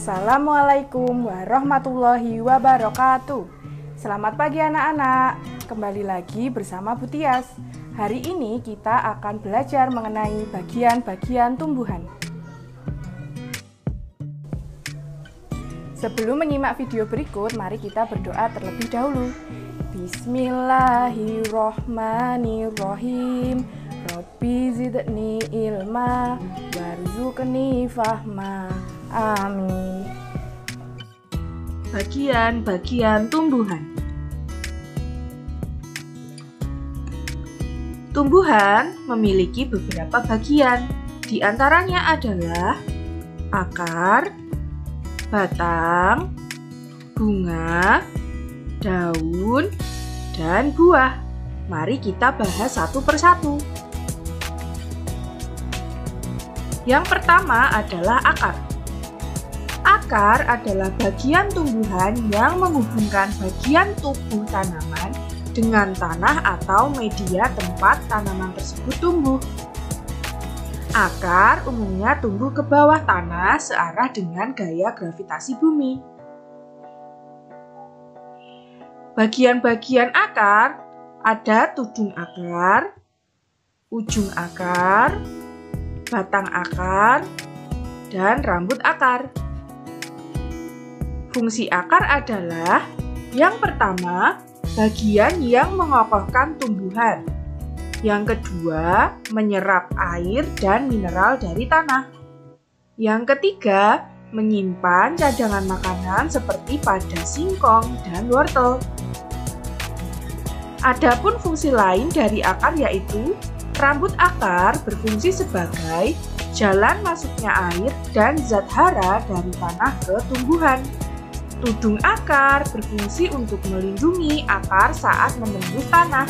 Assalamualaikum warahmatullahi wabarakatuh. Selamat pagi anak-anak. Kembali lagi bersama Bu Tias. Hari ini kita akan belajar mengenai bagian-bagian tumbuhan. Sebelum menyimak video berikut, mari kita berdoa terlebih dahulu. Bismillahirrohmanirrohim. Rabbi zidni ilma warzuqni fahma. Amin. Bagian-bagian tumbuhan. Tumbuhan memiliki beberapa bagian. Di antaranya adalah akar, batang, bunga, daun, dan buah. Mari kita bahas satu persatu. Yang pertama adalah akar. Akar adalah bagian tumbuhan yang menghubungkan bagian tubuh tanaman dengan tanah atau media tempat tanaman tersebut tumbuh. Akar umumnya tumbuh ke bawah tanah searah dengan gaya gravitasi bumi. Bagian-bagian akar ada tudung akar, ujung akar, batang akar, dan rambut akar. Fungsi akar adalah yang pertama, bagian yang mengokohkan tumbuhan. Yang kedua, menyerap air dan mineral dari tanah. Yang ketiga, menyimpan cadangan makanan seperti pada singkong dan wortel. Adapun fungsi lain dari akar yaitu rambut akar berfungsi sebagai jalan masuknya air dan zat hara dari tanah ke tumbuhan. Tudung akar berfungsi untuk melindungi akar saat menembus tanah.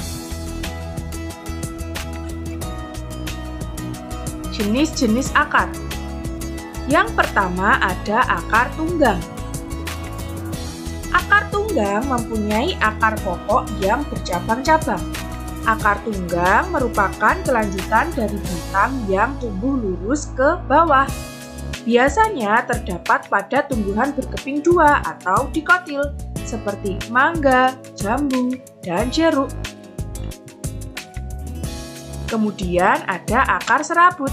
Jenis-jenis akar. Yang pertama ada akar tunggang. Akar tunggang mempunyai akar pokok yang bercabang-cabang. Akar tunggang merupakan kelanjutan dari batang yang tumbuh lurus ke bawah. Biasanya terdapat pada tumbuhan berkeping dua atau dikotil, seperti mangga, jambu, dan jeruk. Kemudian ada akar serabut.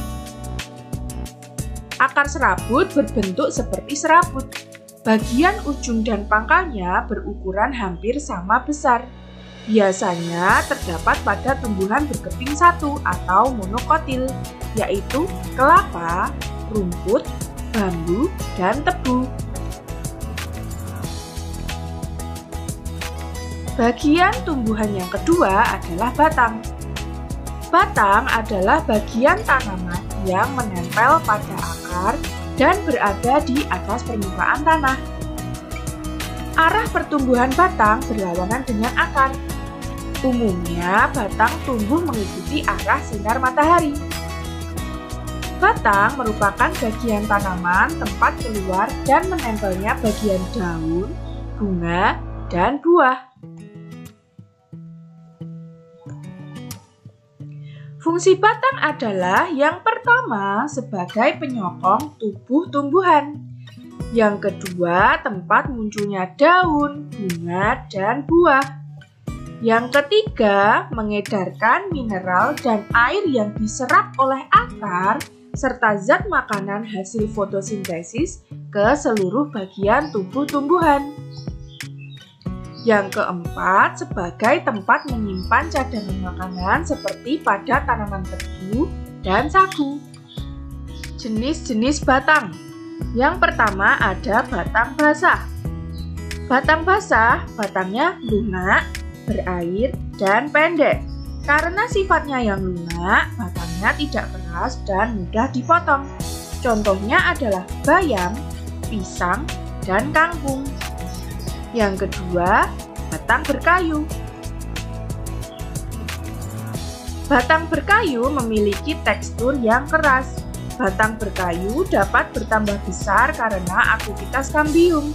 Akar serabut berbentuk seperti serabut. Bagian ujung dan pangkalnya berukuran hampir sama besar. Biasanya terdapat pada tumbuhan berkeping satu atau monokotil, yaitu kelapa, rumput, bambu, dan tebu. Bagian tumbuhan yang kedua adalah batang. Batang adalah bagian tanaman yang menempel pada akar dan berada di atas permukaan tanah. Arah pertumbuhan batang berlawanan dengan akar. Umumnya, batang tumbuh mengikuti arah sinar matahari. Batang merupakan bagian tanaman tempat keluar dan menempelnya bagian daun, bunga, dan buah. Fungsi batang adalah yang pertama sebagai penyokong tubuh tumbuhan. Yang kedua, tempat munculnya daun, bunga, dan buah. Yang ketiga, mengedarkan mineral dan air yang diserap oleh akar serta zat makanan hasil fotosintesis ke seluruh bagian tubuh tumbuhan. Yang keempat, sebagai tempat menyimpan cadangan makanan seperti pada tanaman tebu dan sagu. Jenis-jenis batang. Yang pertama ada batang basah. Batang basah, batangnya lunak, berair, dan pendek. Karena sifatnya yang lunak, batangnya tidak keras dan mudah dipotong. Contohnya adalah bayam, pisang, dan kangkung. Yang kedua, batang berkayu. Batang berkayu memiliki tekstur yang keras. Batang berkayu dapat bertambah besar karena aktivitas kambium.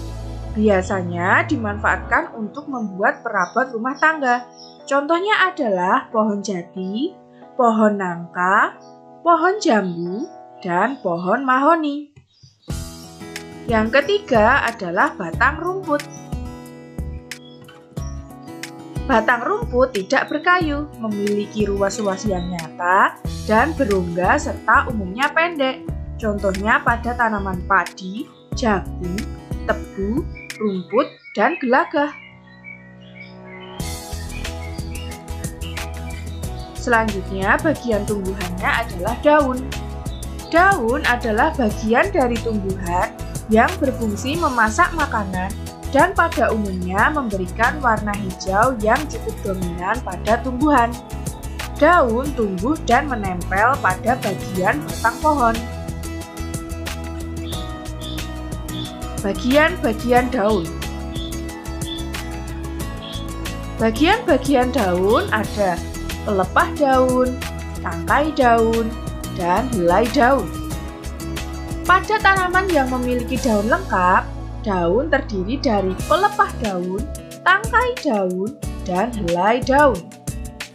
Biasanya dimanfaatkan untuk membuat perabot rumah tangga. Contohnya adalah pohon jati, pohon nangka, pohon jambu, dan pohon mahoni. Yang ketiga adalah batang rumput. Batang rumput tidak berkayu, memiliki ruas-ruas yang nyata dan berongga serta umumnya pendek. Contohnya pada tanaman padi, jagung, tebu, rumput, dan gelagah. Selanjutnya, bagian tumbuhannya adalah daun. Daun adalah bagian dari tumbuhan yang berfungsi memasak makanan dan pada umumnya memberikan warna hijau yang cukup dominan pada tumbuhan. Daun tumbuh dan menempel pada bagian batang pohon. Bagian-bagian daun. Bagian-bagian daun ada pelepah daun, tangkai daun, dan helai daun. Pada tanaman yang memiliki daun lengkap, daun terdiri dari pelepah daun, tangkai daun, dan helai daun.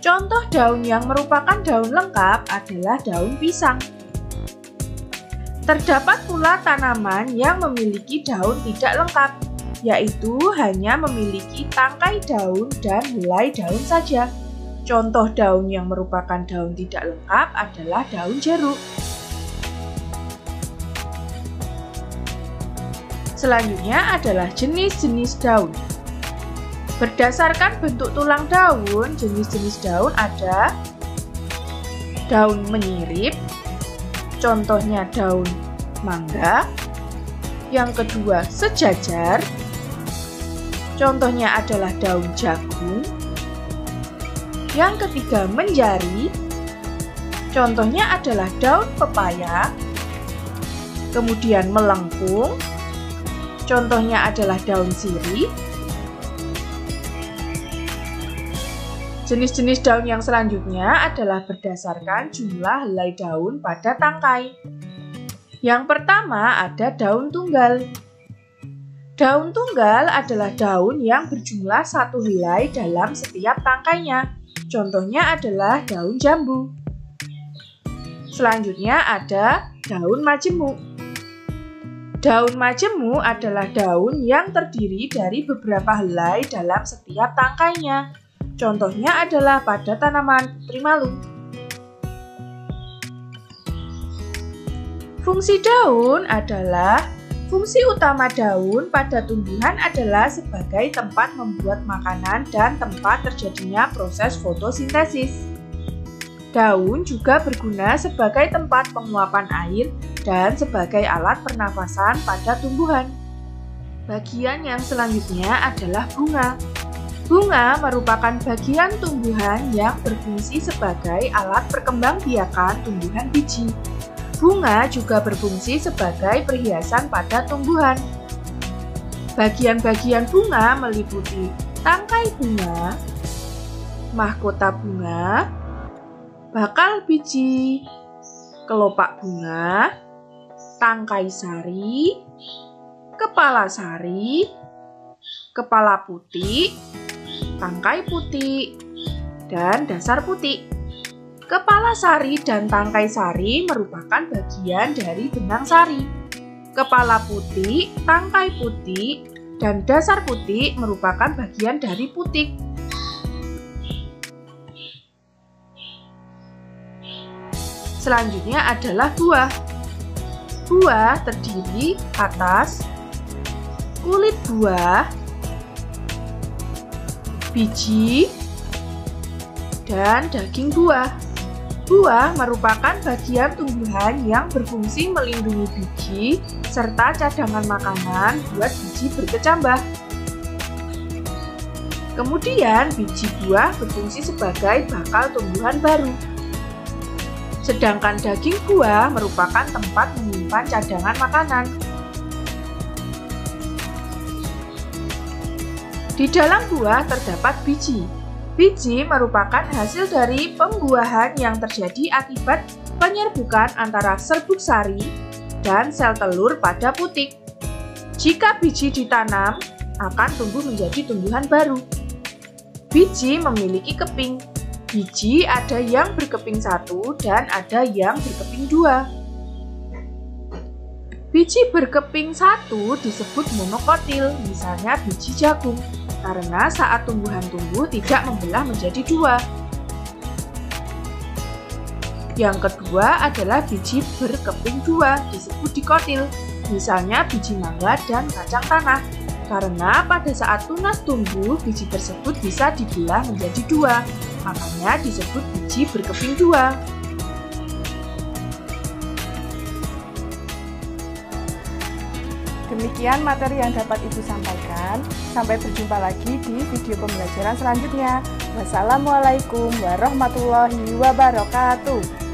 Contoh daun yang merupakan daun lengkap adalah daun pisang. Terdapat pula tanaman yang memiliki daun tidak lengkap, yaitu hanya memiliki tangkai daun dan helai daun saja. Contoh daun yang merupakan daun tidak lengkap adalah daun jeruk. Selanjutnya adalah jenis-jenis daun. Berdasarkan bentuk tulang daun, jenis-jenis daun ada daun menyirip, contohnya daun mangga. Yang kedua, sejajar, contohnya adalah daun jagung. Yang ketiga, menjari, contohnya adalah daun pepaya. Kemudian melengkung, contohnya adalah daun sirih. Jenis-jenis daun yang selanjutnya adalah berdasarkan jumlah helai daun pada tangkai. Yang pertama ada daun tunggal. Daun tunggal adalah daun yang berjumlah satu helai dalam setiap tangkainya. Contohnya adalah daun jambu. Selanjutnya ada daun majemuk. Daun majemuk adalah daun yang terdiri dari beberapa helai dalam setiap tangkainya. Contohnya adalah pada tanaman putri malung. Fungsi daun adalah fungsi utama daun pada tumbuhan adalah sebagai tempat membuat makanan dan tempat terjadinya proses fotosintesis. Daun juga berguna sebagai tempat penguapan air dan sebagai alat pernafasan pada tumbuhan. Bagian yang selanjutnya adalah bunga. Bunga merupakan bagian tumbuhan yang berfungsi sebagai alat perkembangbiakan tumbuhan biji. Bunga juga berfungsi sebagai perhiasan pada tumbuhan. Bagian-bagian bunga meliputi tangkai bunga, mahkota bunga, bakal biji, kelopak bunga, tangkai sari, kepala sari, kepala putih, tangkai putih, dan dasar putih. Kepala sari dan tangkai sari merupakan bagian dari benang sari. Kepala putih, tangkai putih, dan dasar putih merupakan bagian dari putik. Selanjutnya adalah buah. Buah terdiri atas kulit buah, biji, dan daging buah. Buah merupakan bagian tumbuhan yang berfungsi melindungi biji serta cadangan makanan buat biji berkecambah. Kemudian biji buah berfungsi sebagai bakal tumbuhan baru. Sedangkan daging buah merupakan tempat menyimpan cadangan makanan. Di dalam buah terdapat biji. Biji merupakan hasil dari pembuahan yang terjadi akibat penyerbukan antara serbuk sari dan sel telur pada putik. Jika biji ditanam, akan tumbuh menjadi tumbuhan baru. Biji memiliki keping. Biji ada yang berkeping 1 dan ada yang berkeping 2. Biji berkeping satu disebut monokotil, misalnya biji jagung, karena saat tumbuhan tumbuh tidak membelah menjadi dua. Yang kedua adalah biji berkeping dua, disebut dikotil, misalnya biji mangga dan kacang tanah, karena pada saat tunas tumbuh, biji tersebut bisa dibelah menjadi dua, makanya disebut biji berkeping dua. Demikian materi yang dapat Ibu sampaikan. Sampai berjumpa lagi di video pembelajaran selanjutnya. Wassalamualaikum warahmatullahi wabarakatuh.